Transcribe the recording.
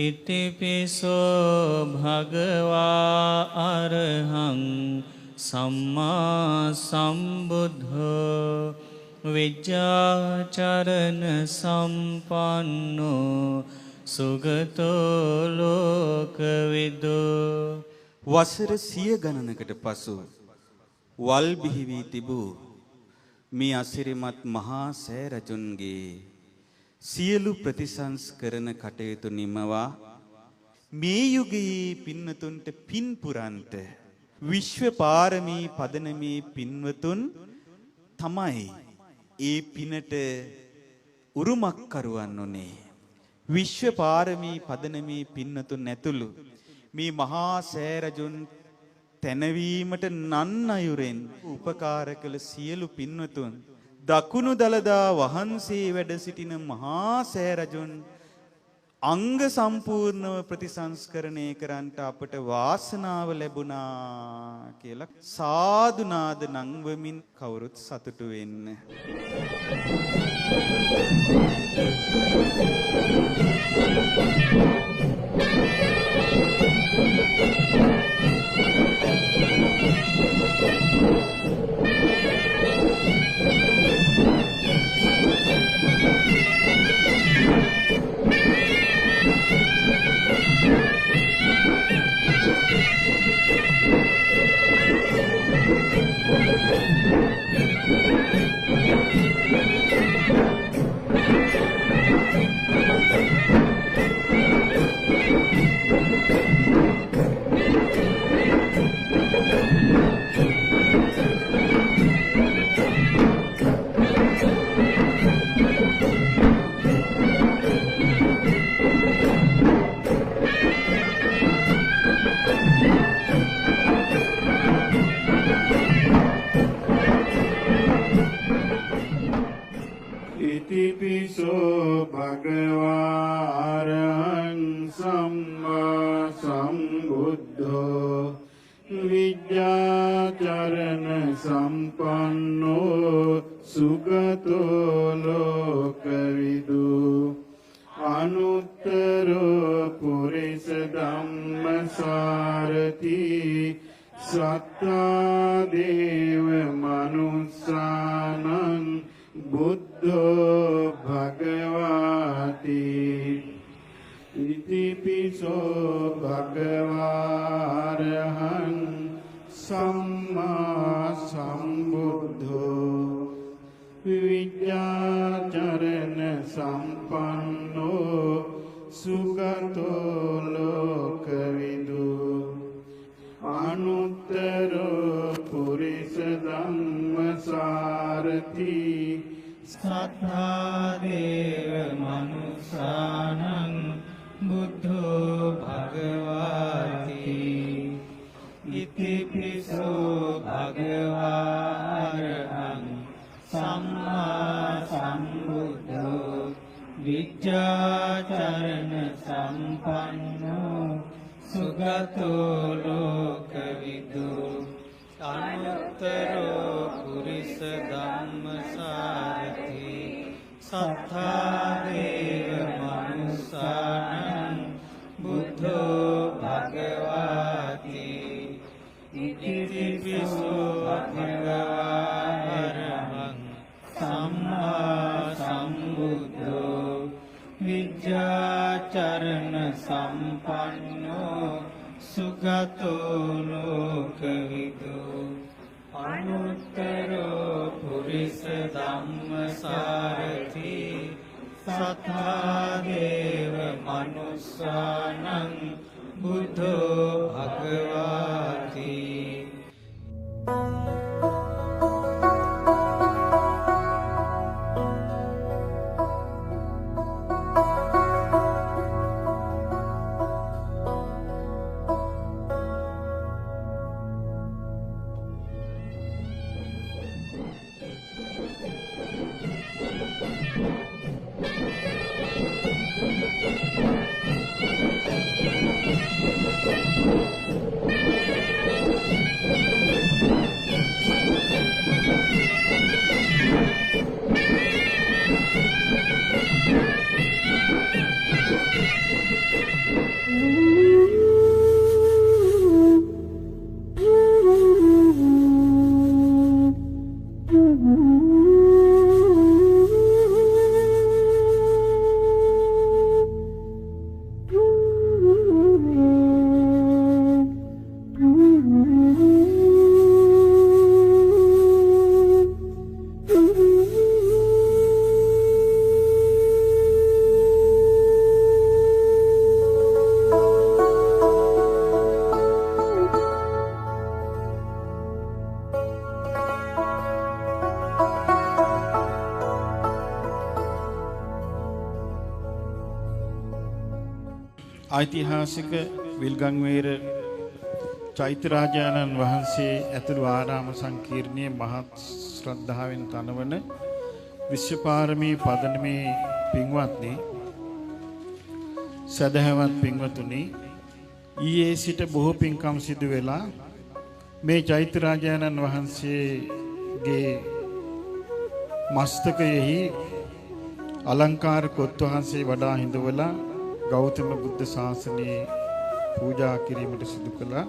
ඉතිපිසෝ භගවා අරහං සම්මා සම්බුද්ධෝ විජ්ජාචරණ සම්පන්නෝ සුගතෝ ලෝකවිදෝ. වසර 100 ගණනකට පසු වල් බිහි වී තිබූ මේ අසිරිමත් මහා සෑ රජුන්ගේ සියලු ප්‍රතිසංස්කරණ කටයුතු නිමවා මේ යුගයේ පින්නතුන්ට පින් පුරන්ට විශ්ව පාරමී පදනමේ පින්වතුන් තමයි ඒ පිනට උරුමක් කරුවන් උනේ. විශ්ව පාරමී පදනමේ පින්වතුන් ඇතුළු මේ මහා සෑ රජුන් තැනවීමට නන් අයුරෙන් උපකාර කළ සියලු පින්වතුන් දකුණු දළදා වහන්සේ වැඩ සිටින මහා සෑ රජුන් අංග සම්පූර්ණව ප්‍රතිසංස්කරණය කරන්නට අපට වාසනාව ලැබුණා කියලා සාදු නාද නංවමින් කවුරුත් සතුටු වෙන්න. ඉතිපිසෝ භගවා අරහං සම්මා සම්බුද්ධෝ විජ්ජාචරණ සම්පන්නෝ සුගතෝ ලෝකවිදු අනුත්තරෝ පුරිස ධම්මසාරති සත්තා දේව මනුස්සානං බුද්ධෝ භගවාති. ඉතිපිසෝ භගවාරහං සම්මා සම්බුද්ධෝ විජ්ජාචරණ සම්පන්නෝ සුගතෝ ලෝකවිදු අනුත්තරෝ පුරිස ධම්මසාරති සත්තා දේව මනුස්සානං බුද්ධෝ භගවාති. ඉතිපිසෝ භගවාරහං සම්මා සම්බුද්ධෝ විජ්ජාචරණ සම්පන්නෝ සම්පන්නෝ සුගතෝ ලෝකවිදු අනුත්තරෝ පුරිස ධම්මසාරති සත්තා දේව මනුස්සානං බුද්ධෝ භගවාති ඉතිපිසෝ භගවා අරහං සම්මා සම්බුද්ධෝ විජ්ජාචරණ සම්පන්නෝ සුගතෝ ලෝකවිදු අනුත්තරෝ පුරිස ධම්මසාරති සත්තා දේව මනුස්සානං බුද්ධෝ භගවාති ඓතිහාසික විල්ගංවේර චෛත්‍යරාජානන් වහන්සේ ඇතුළු ආරාම සංකීර්ණයේ මහත් ශ්‍රද්ධාවෙන් තනවන විශ්වපාරමී පදනමේ පින්වත්නි සදහවත් පින්වතුනි ඊයේ සිට බොහෝ පින්කම් සිදු වෙලා මේ චෛත්‍යරාජානන් වහන්සේගේ මස්තකයෙහි අලංකාර කොත් වහන්සේ වඩා හිඳවලා ගෞතම බුද්ධ ශාසනයේ පූජා කිරීමට සිදු කළා.